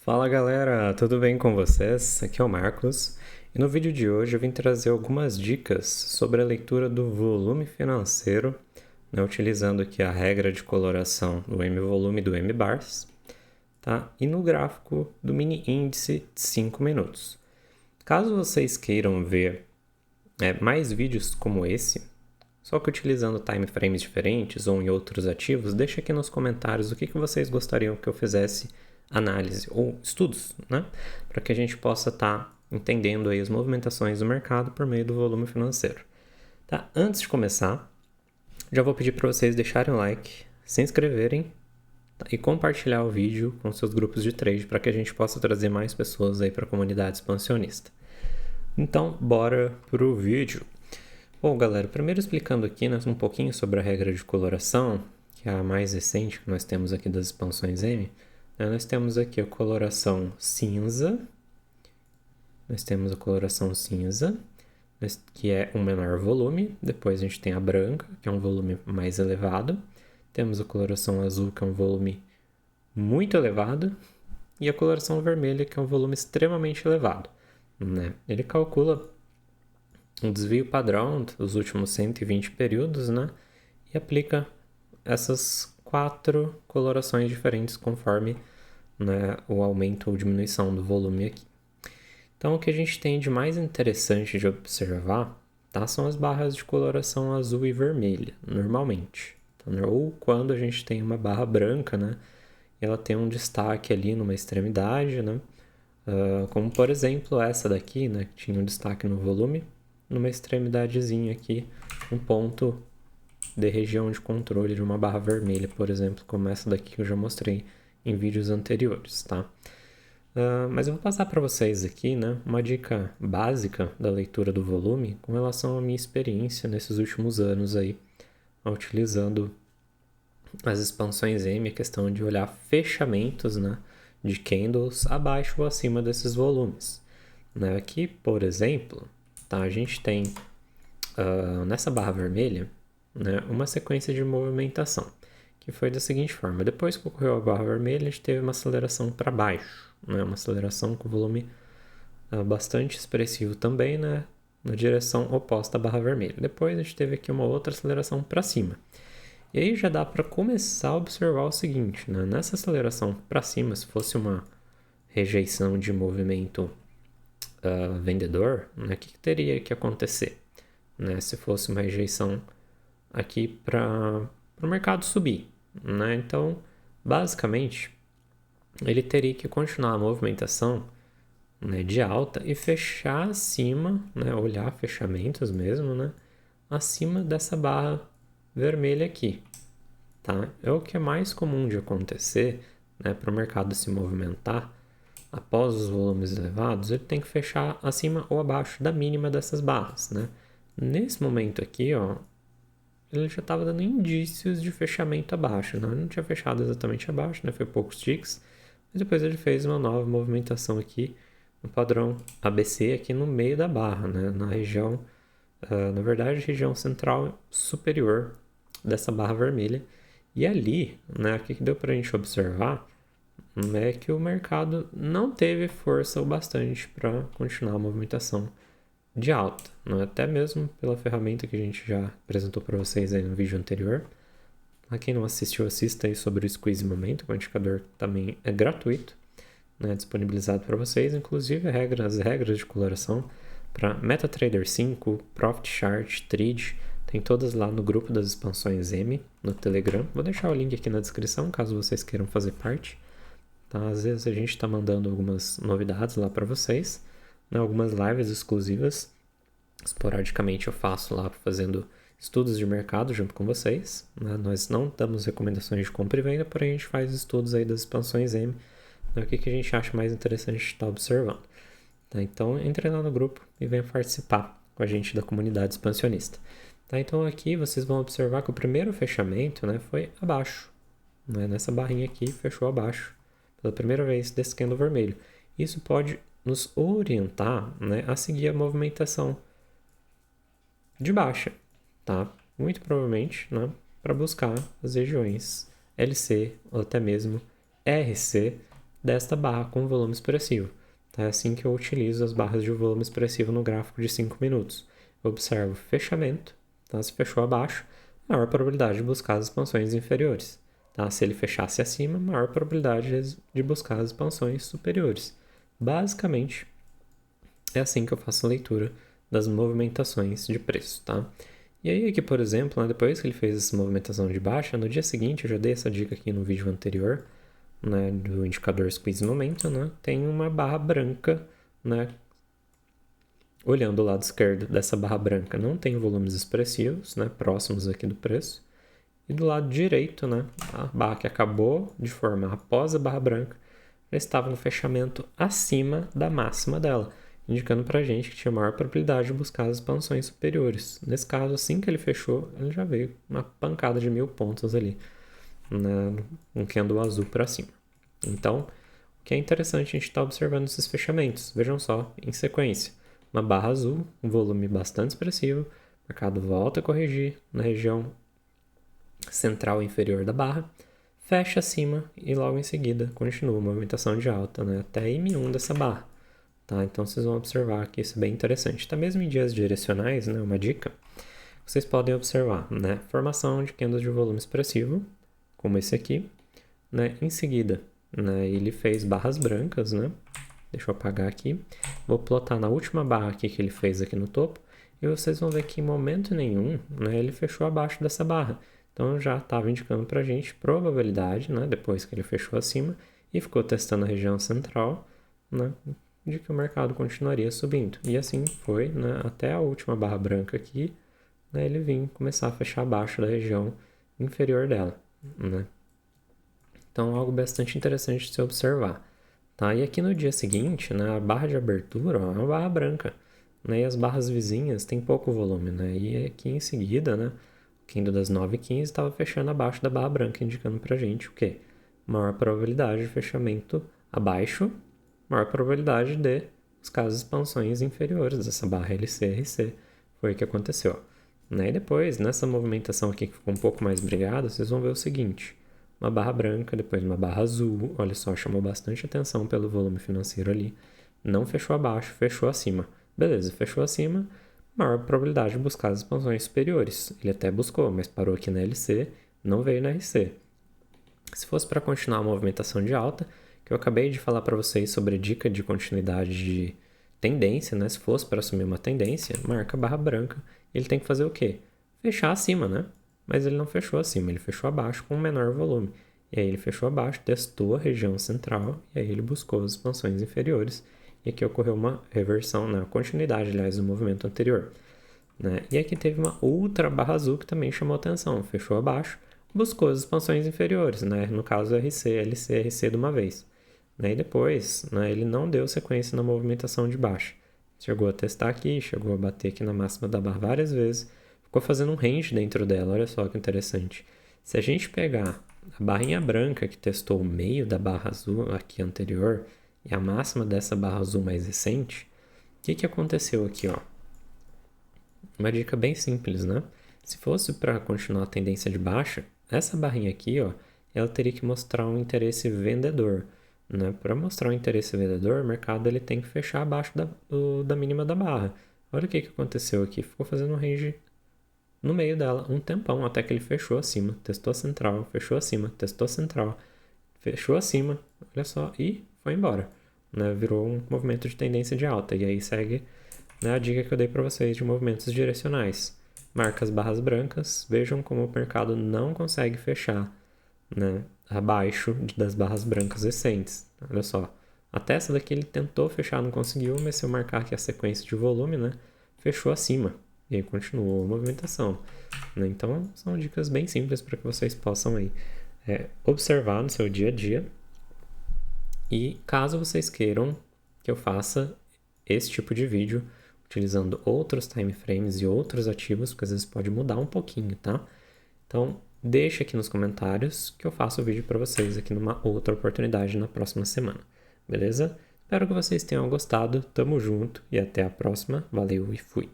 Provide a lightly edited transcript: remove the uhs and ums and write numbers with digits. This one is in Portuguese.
Fala galera, tudo bem com vocês? Aqui é o Marcos e no vídeo de hoje eu vim trazer algumas dicas sobre a leitura do volume financeiro, utilizando aqui a regra de coloração do M-volume do M-bars, tá? E no gráfico do mini índice de 5 minutos. Caso vocês queiram ver mais vídeos como esse, só que utilizando time frames diferentes ou em outros ativos, deixa aqui nos comentários o que vocês gostariam que eu fizesse análise ou estudos, né? Para que a gente possa estar entendendo aí as movimentações do mercado por meio do volume financeiro. Tá? Antes de começar, já vou pedir para vocês deixarem o like, se inscreverem e compartilhar o vídeo com seus grupos de trade para que a gente possa trazer mais pessoas aí para a comunidade expansionista. Então, bora pro vídeo. Bom, galera, primeiro explicando aqui um pouquinho sobre a regra de coloração, que é a mais recente que nós temos aqui das expansões M. Nós temos aqui a coloração cinza, que é um menor volume. Depois a gente tem a branca, que é um volume mais elevado. Temos a coloração azul, que é um volume muito elevado. E a coloração vermelha, que é um volume extremamente elevado. Né? Ele calcula um desvio padrão dos últimos 120 períodos, né? E aplica essas 4 colorações diferentes conforme, né, o aumento ou diminuição do volume aqui. Então, o que a gente tem de mais interessante de observar, tá, são as barras de coloração azul e vermelha, normalmente. Tá? Ou quando a gente tem uma barra branca, né, ela tem um destaque ali numa extremidade, né, como por exemplo essa daqui, né, que tinha um destaque no volume, numa extremidadezinha aqui, um ponto de região de controle de uma barra vermelha, por exemplo, como essa daqui que eu já mostrei em vídeos anteriores, tá? Mas eu vou passar para vocês aqui, né, uma dica básica da leitura do volume com relação à minha experiência nesses últimos anos aí, utilizando as expansões M, a questão de olhar fechamentos, né, de candles abaixo ou acima desses volumes. Né? Aqui, por exemplo, tá, a gente tem nessa barra vermelha, né, uma sequência de movimentação, que foi da seguinte forma. Depois que ocorreu a barra vermelha, a gente teve uma aceleração para baixo, né, uma aceleração com volume bastante expressivo também, né, na direção oposta à barra vermelha. Depois a gente teve aqui uma outra aceleração para cima. E aí já dá para começar a observar o seguinte, né, nessa aceleração para cima, se fosse uma rejeição de movimento vendedor, né, o que teria que acontecer? Né, se fosse uma rejeição aqui para o mercado subir. Né? Então, basicamente, ele teria que continuar a movimentação, né, de alta e fechar acima, né, olhar fechamentos mesmo, né, acima dessa barra vermelha aqui. Tá? É o que é mais comum de acontecer, né, para o mercado se movimentar. Após os volumes elevados, ele tem que fechar acima ou abaixo da mínima dessas barras. Né? Nesse momento aqui, ó, ele já estava dando indícios de fechamento abaixo. Né? Ele não tinha fechado exatamente abaixo, né? Foi poucos ticks. Mas depois ele fez uma nova movimentação aqui no padrão ABC, aqui no meio da barra, né? Na região, na verdade, região central superior dessa barra vermelha. E ali, né, o que deu para a gente observar é que o mercado não teve força o bastante para continuar a movimentação de alta, né? Até mesmo pela ferramenta que a gente já apresentou para vocês aí no vídeo anterior. Para quem não assistiu, assista aí sobre o Squeeze Momento, o indicador também é gratuito, né? Disponibilizado para vocês, inclusive as regras de coloração para MetaTrader 5, Profit Chart, Trade, tem todas lá no grupo das expansões M, no Telegram. Vou deixar o link aqui na descrição, caso vocês queiram fazer parte. Tá? Às vezes a gente está mandando algumas novidades lá para vocês, né? Algumas lives exclusivas. Esporadicamente eu faço lá fazendo estudos de mercado junto com vocês. Né? Nós não damos recomendações de compra e venda, porém a gente faz estudos aí das expansões M, né? O que a gente acha mais interessante de estar observando. Tá? Então entre lá no grupo e venha participar com a gente da comunidade expansionista. Tá? Então aqui vocês vão observar que o primeiro fechamento, né, foi abaixo. Né? Nessa barrinha aqui fechou abaixo pela primeira vez desse candle vermelho. Isso pode nos orientar, né, a seguir a movimentação de baixa, tá? Muito provavelmente, né, para buscar as regiões LC ou até mesmo RC, desta barra com volume expressivo. É assim que eu utilizo as barras de volume expressivo no gráfico de 5 minutos. Eu observo fechamento, tá? Se fechou abaixo, maior probabilidade de buscar as expansões inferiores. Tá? Se ele fechasse acima, maior probabilidade de buscar as expansões superiores. Basicamente, é assim que eu faço a leitura das movimentações de preço. Tá? E aí aqui, por exemplo, depois que ele fez essa movimentação de baixa, no dia seguinte, eu já dei essa dica aqui no vídeo anterior, né, do indicador Squeeze Momentum, né, tem uma barra branca, né, olhando o lado esquerdo dessa barra branca, não tem volumes expressivos, né, próximos aqui do preço, e do lado direito, né, a barra que acabou de formar após a barra branca, já estava no fechamento acima da máxima dela, indicando para a gente que tinha maior probabilidade de buscar as expansões superiores. Nesse caso, assim que ele fechou, ele já veio uma pancada de 1.000 pontos ali, um candle azul para cima. Então, o que é interessante a gente estar observando esses fechamentos. Vejam só, em sequência, uma barra azul, um volume bastante expressivo, o mercado volta a corrigir na região central e inferior da barra, fecha acima e logo em seguida continua a movimentação de alta, né, até M1 dessa barra. Tá? Então vocês vão observar que isso é bem interessante. Tá mesmo em dias direcionais, né, uma dica, vocês podem observar, né, formação de candles de volume expressivo, como esse aqui, né, em seguida, né, ele fez barras brancas, né, deixa eu apagar aqui, vou plotar na última barra aqui que ele fez aqui no topo, e vocês vão ver que em momento nenhum, né, ele fechou abaixo dessa barra. Então já estava indicando para a gente probabilidade, né, depois que ele fechou acima e ficou testando a região central, né, de que o mercado continuaria subindo. E assim foi, né, até a última barra branca aqui, né, ele vinha começar a fechar abaixo da região inferior dela, né. Então, algo bastante interessante de se observar. Tá? E aqui no dia seguinte, né, a barra de abertura ó, é uma barra branca, né, e as barras vizinhas têm pouco volume. Né, e aqui em seguida, né, o candle das 9h15 estava fechando abaixo da barra branca, indicando para a gente o quê? Maior probabilidade de fechamento abaixo, maior probabilidade de buscar as expansões inferiores dessa barra LC-RC. Foi o que aconteceu. Né, e depois, nessa movimentação aqui que ficou um pouco mais brigada, vocês vão ver o seguinte. Uma barra branca, depois uma barra azul, olha só, chamou bastante atenção pelo volume financeiro ali. Não fechou abaixo, fechou acima. Beleza, fechou acima, maior probabilidade de buscar as expansões superiores. Ele até buscou, mas parou aqui na LC, não veio na RC. Se fosse para continuar a movimentação de alta, que eu acabei de falar para vocês sobre dica de continuidade de tendência, né? Se fosse para assumir uma tendência, marca barra branca, ele tem que fazer o quê? Fechar acima, né? Mas ele não fechou acima, ele fechou abaixo com um menor volume. E aí ele fechou abaixo, testou a região central e aí ele buscou as expansões inferiores. E aqui ocorreu uma reversão, né? Continuidade, aliás, do movimento anterior. Né? E aqui teve uma outra barra azul que também chamou atenção, fechou abaixo, buscou as expansões inferiores, né? No caso RC, LC, RC de uma vez. Né? E depois, né, ele não deu sequência na movimentação de baixa. Chegou a testar aqui, chegou a bater aqui na máxima da barra várias vezes, ficou fazendo um range dentro dela, olha só que interessante. Se a gente pegar a barrinha branca que testou o meio da barra azul aqui anterior e a máxima dessa barra azul mais recente, o que aconteceu aqui, ó? Uma dica bem simples, né? Se fosse para continuar a tendência de baixa, essa barrinha aqui, ó, ela teria que mostrar um interesse vendedor. Né? Para mostrar um interesse vendedor, o mercado ele tem que fechar abaixo da mínima da barra. Olha o que aconteceu aqui. Ficou fazendo um range no meio dela um tempão, até que ele fechou acima, testou a central, fechou acima, testou a central, fechou acima, olha só, e foi embora. Né? Virou um movimento de tendência de alta. E aí segue, né, a dica que eu dei para vocês de movimentos direcionais. Marca as barras brancas, vejam como o mercado não consegue fechar, né, abaixo das barras brancas recentes. Olha só, até essa daqui ele tentou fechar, não conseguiu, mas se eu marcar aqui a sequência de volume, né, fechou acima. E aí continuou a movimentação. Né? Então, são dicas bem simples para que vocês possam aí, observar no seu dia a dia. E caso vocês queiram que eu faça esse tipo de vídeo, utilizando outros time frames e outros ativos, porque às vezes pode mudar um pouquinho, tá? Então, deixa aqui nos comentários que eu faço o vídeo para vocês aqui numa outra oportunidade na próxima semana, beleza? Espero que vocês tenham gostado, tamo junto e até a próxima, valeu e fui!